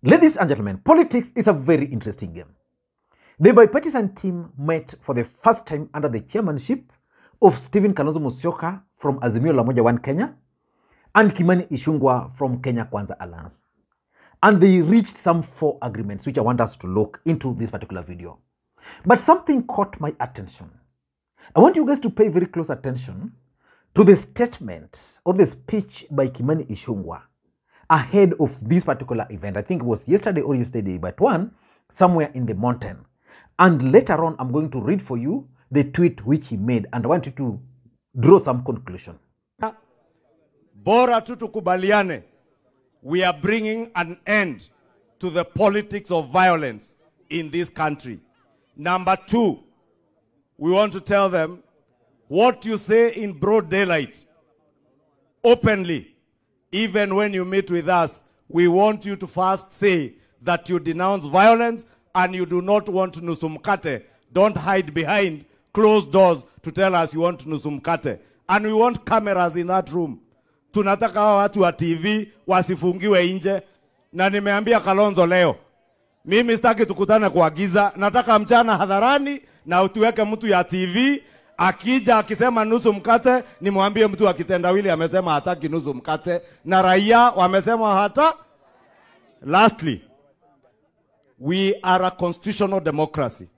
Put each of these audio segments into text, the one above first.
Ladies and gentlemen, politics is a very interesting game. The bipartisan team met for the first time under the chairmanship of Stephen Kalonzo Musyoka from Azimio la Umoja One Kenya and Kimani Ichung'wah from Kenya Kwanza Alliance. And they reached some 4 agreements, which I want us to look into this particular video. But something caught my attention. I want you guys to pay very close attention to the statement or the speech by Kimani Ichung'wah ahead of this particular event. I think it was yesterday or yesterday, but one somewhere in the mountain. And later on, I'm going to read for you the tweet which he made, and I want you to draw some conclusion. Bora tu tukubaliane, we are bringing an end to the politics of violence in this country. Number 2, we want to tell them what you say in broad daylight, openly, even when you meet with us, we want you to first say that you denounce violence and you do not want nusumkate. Don't hide behind closed doors to tell us you want nusumkate. And we want cameras in that room. Tunataka watu wa TV wasifungiwe nje. Na nimeambia Kalonzo leo, mimi sitaki tukutane kwa giza, nataka mchana hadharani na utuweke mtu ya TV. Akija akisema nusu mkate, nimwambie mtu wa kitendawili amesema hataki nusu mkate, na raia wamesema hata. Lastly, we are a constitutional democracy.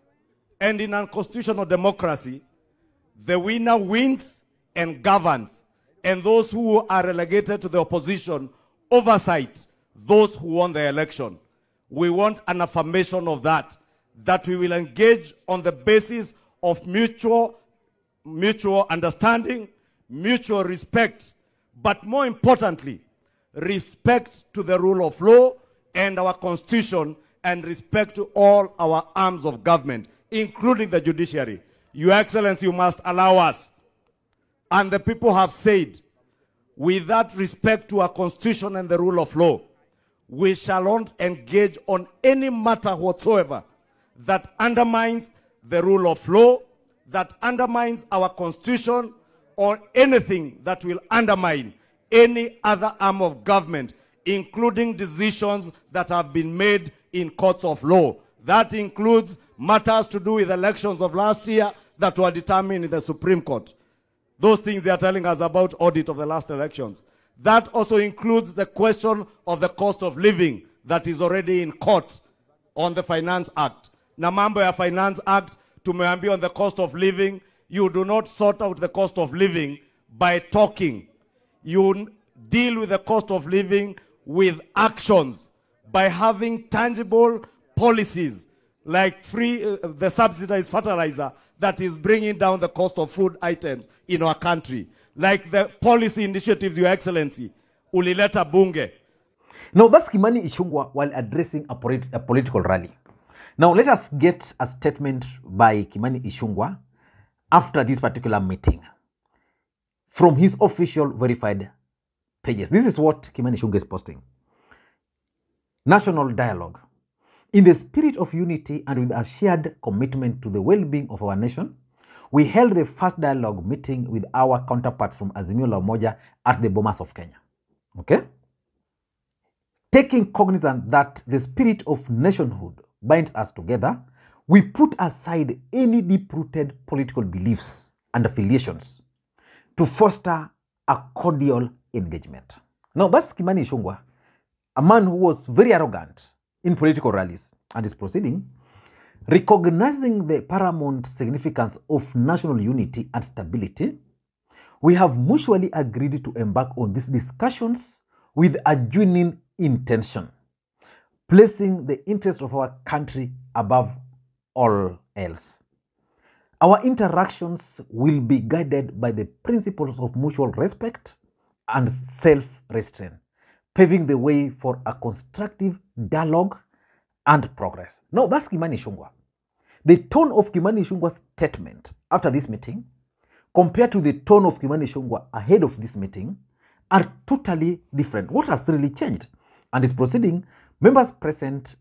And in a constitutional democracy, the winner wins and governs. And those who are relegated to the opposition oversight those who won the election. We want an affirmation of that we will engage on the basis of mutual understanding, mutual respect, but more importantly, respect to the rule of law and our constitution, and respect to all our arms of government, including the judiciary. Your Excellency, you must allow us. And the people have said, with that respect to our constitution and the rule of law, we shall not engage on any matter whatsoever that undermines the rule of law, that undermines our constitution, or anything that will undermine any other arm of government, including decisions that have been made in courts of law. That includes matters to do with elections of last year that were determined in the Supreme Court. Those things they are telling us about audit of the last elections. That also includes the question of the cost of living that is already in court on the Finance Act. Na mambo ya Finance Act, tumeambia on the cost of living, you do not sort out the cost of living by talking. You deal with the cost of living with actions, by having tangible policies like the subsidized fertilizer that is bringing down the cost of food items in our country, like the policy initiatives, Your Excellency, ulileta bunge. Now that's Kimani Ichung'wah while addressing a political rally. Now let us get a statement by Kimani Ichung'wah after this particular meeting from his official verified pages. This is what Kimani Ichung'wah is posting. National dialogue. In the spirit of unity and with a shared commitment to the well-being of our nation, we held the first dialogue meeting with our counterparts from Azimio la Umoja at the Bomas of Kenya. Okay? Taking cognizance that the spirit of nationhood binds us together, we put aside any deep-rooted political beliefs and affiliations to foster a cordial engagement. Now, that's Kimani Ichung'wah, a man who was very arrogant in political rallies and is proceeding, recognizing the paramount significance of national unity and stability. We have mutually agreed to embark on these discussions with a genuine intention, placing the interest of our country above all else. Our interactions will be guided by the principles of mutual respect and self-restraint, paving the way for a constructive dialogue and progress. Now, that's Kimani Ichung'wah. The tone of Kimani Ichung'wah's statement after this meeting compared to the tone of Kimani Ichung'wah ahead of this meeting are totally different. What has really changed? And is proceeding, members present,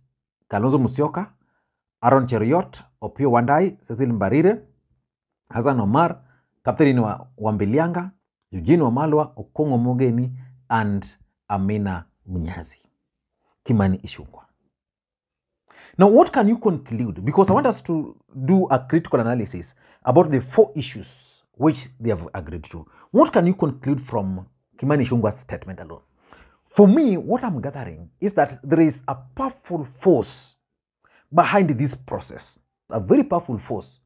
Kalonzo Musyoka, Aaron Cheruiyot, Opiyo Wandayi, Cecil Mbarire, Hassan Omar, Catherine Wambilianga, Eugene Wamalwa, Okongo Mogeni, and Amina Munyazi. Kimani Ichung'wah. Now, what can you conclude? Because I want us to do a critical analysis about the 4 issues which they have agreed to. What can you conclude from Kimani Ichung'wah's statement alone? For me, what I'm gathering is that there is a powerful force behind this process, a very powerful force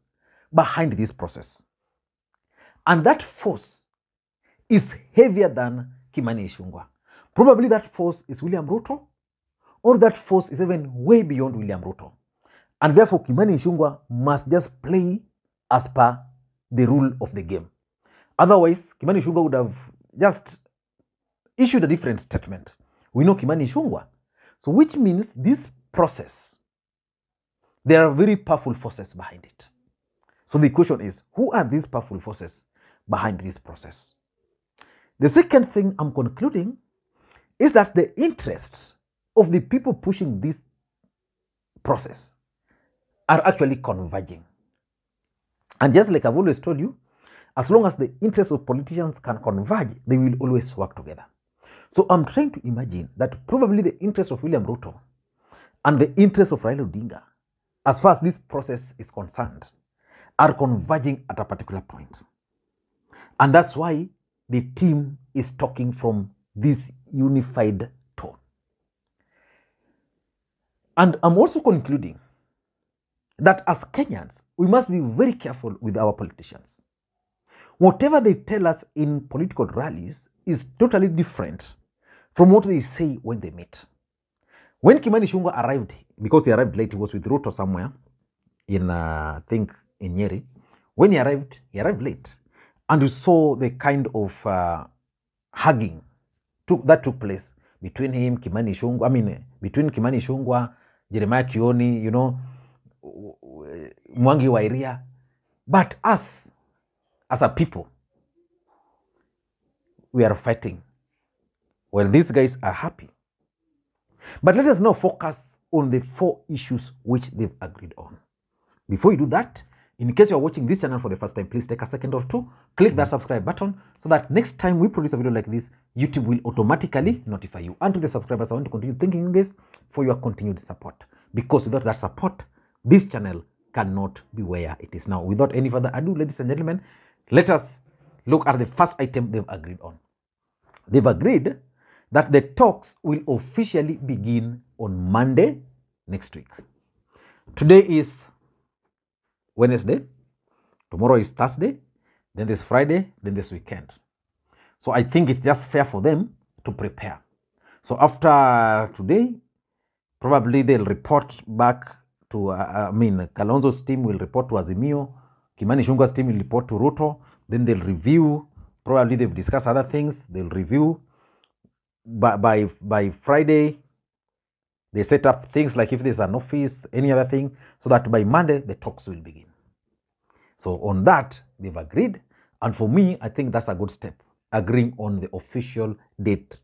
behind this process. And that force is heavier than Kimani Ichung'wah. Probably that force is William Ruto, or that force is even way beyond William Ruto. And therefore, Kimani Ichung'wah must just play as per the rule of the game. Otherwise, Kimani Ichung'wah would have just issued a different statement. We know Kimani Ichung'wah. So which means this process, there are very powerful forces behind it. So the question is, who are these powerful forces behind this process? The second thing I'm concluding is that the interests of the people pushing this process are actually converging. And just like I've always told you, as long as the interests of politicians can converge, they will always work together. So I'm trying to imagine that probably the interests of William Ruto and the interests of Raila Odinga, as far as this process is concerned, are converging at a particular point. And that's why the team is talking from this unified tone. And I'm also concluding that as Kenyans, we must be very careful with our politicians. Whatever they tell us in political rallies is totally different from what they say when they meet. When Kimani Ichung'wah arrived, because he arrived late, he was with Ruto somewhere in, I think, in Nyeri. When he arrived late. And you saw the kind of hugging that took place between him, Kimani Ichung'wah, between Kimani Ichung'wah, Jeremiah Kioni, you know, Mwangi Wairia. But us, as a people, we are fighting. Well, these guys are happy. But let us now focus on the 4 issues which they've agreed on. Before you do that, in case you are watching this channel for the first time, please take a second or 2, click that subscribe button so that next time we produce a video like this, YouTube will automatically notify you. And to the subscribers, I want to continue thanking you guys for your continued support. Because without that support, this channel cannot be where it is now. Without any further ado, ladies and gentlemen, let us look at the first item they've agreed on. They've agreed that the talks will officially begin on Monday next week. Today is Wednesday, tomorrow is Thursday, then there's Friday, then there's weekend. So I think it's just fair for them to prepare. So after today, probably they'll report back to, Kalonzo's team will report to Azimio, Kimani Ichung'wah's team will report to Ruto, then they'll review, probably they've discussed other things, they'll review. By Friday, they set up things like if there's an office, any other thing, so that by Monday, the talks will begin. So on that, they've agreed. And for me, I think that's a good step, agreeing on the official date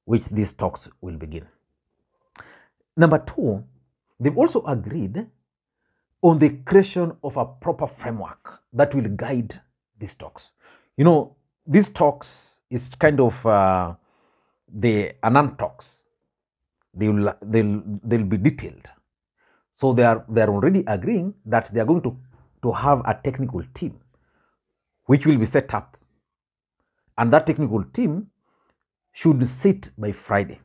which these talks will begin. Number 2, they've also agreed on the creation of a proper framework that will guide these talks. You know, these talks is kind of the Anand talks. They'll be detailed. So they are already agreeing that they are going to have a technical team which will be set up. And that technical team should sit by Friday.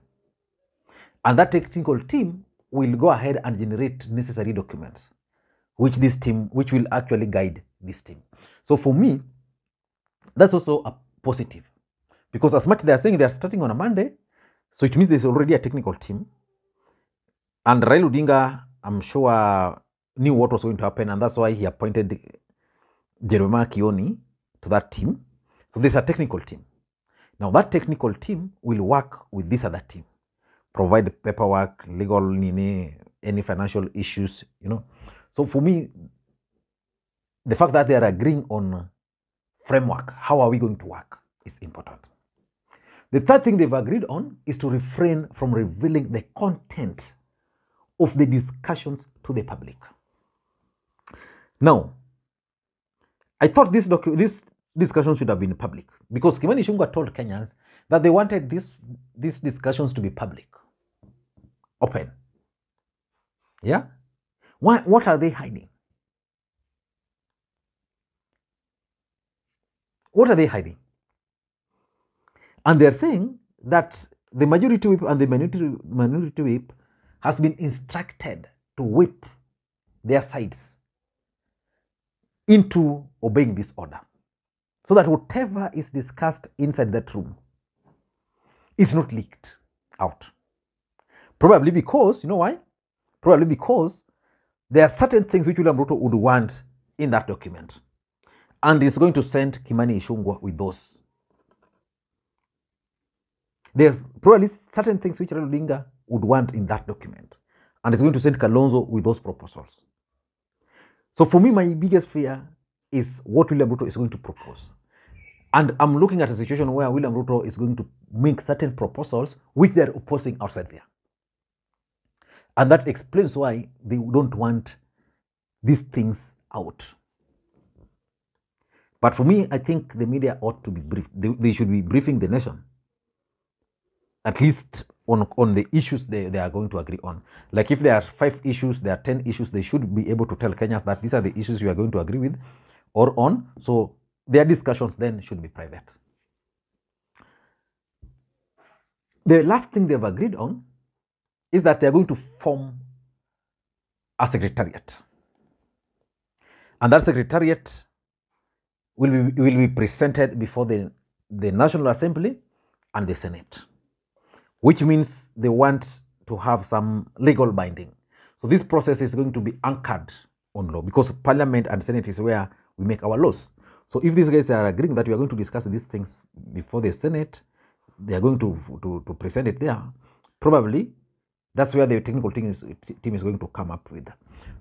And that technical team will go ahead and generate necessary documents which will actually guide this team. So for me, that's also a positive. Because as much as they are saying they are starting on a Monday, so it means there's already a technical team. And Raila Odinga, I'm sure, knew what was going to happen, and that's why he appointed Jeremiah Kioni to that team. So there's a technical team. Now that technical team will work with this other team, provide paperwork, legal, any financial issues, you know. So for me, the fact that they are agreeing on framework, how are we going to work, is important. The third thing they've agreed on is to refrain from revealing the content of the discussions to the public. Now, I thought this discussion should have been public because Kimani Ichung'wah told Kenyans that they wanted these discussions to be public, open. Yeah, What are they hiding? What are they hiding? And they're saying that the majority whip and the minority whip has been instructed to whip their sides into obeying this order, so that whatever is discussed inside that room is not leaked out. Probably because, you know why? Probably because there are certain things which William Ruto would want in that document. And he's going to send Kimani Ichung'wah with those. There's probably certain things which Raila Odinga would want in that document. And he's going to send Kalonzo with those proposals. So for me, my biggest fear is what William Ruto is going to propose. And I'm looking at a situation where William Ruto is going to make certain proposals which they're opposing outside there. And that explains why they don't want these things out. But for me, I think the media ought to be briefed. They should be briefing the nation, at least on the issues they are going to agree on. Like if there are 5 issues, there are 10 issues, they should be able to tell Kenyans that these are the issues you are going to agree with or on. So their discussions then should be private. The last thing they've agreed on is that they are going to form a secretariat. And that secretariat will be presented before the National Assembly and the Senate, which means they want to have some legal binding. So this process is going to be anchored on law, because Parliament and Senate is where we make our laws. So if these guys are agreeing that we are going to discuss these things before the Senate, they are going to present it there, probably that's where the technical team is going to come up with.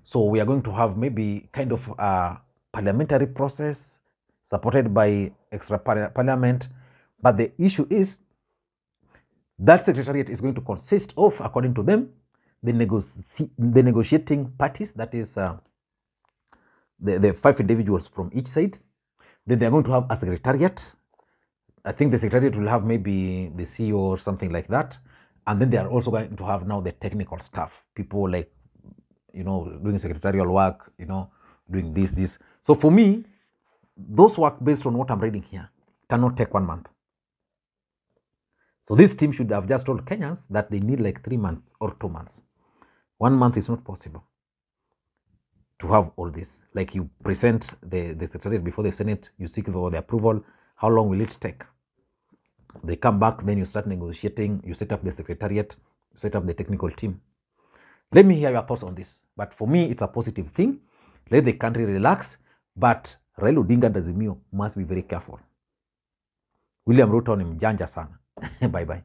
So we are going to have maybe kind of a parliamentary process supported by extra parliament. But the issue is that secretariat is going to consist of, according to them, the negotiating parties, that is the 5 individuals from each side. Then they're going to have a secretariat. I think the secretariat will have maybe the CEO or something like that. And then they are also going to have now the technical staff, people like, doing secretarial work, doing this. So for me, those work based on what I'm reading here cannot take 1 month. So this team should have just told Kenyans that they need like 3 months or 2 months. 1 month is not possible to have all this. Like you present the secretariat before the Senate, you seek for the approval. How long will it take? They come back, then you start negotiating, you set up the secretariat, you set up the technical team. Let me hear your thoughts on this. But for me, it's a positive thing. Let the country relax. But Raila Odinga and Azimio must be very careful. William Ruto ni mjanja sana. Bye bye.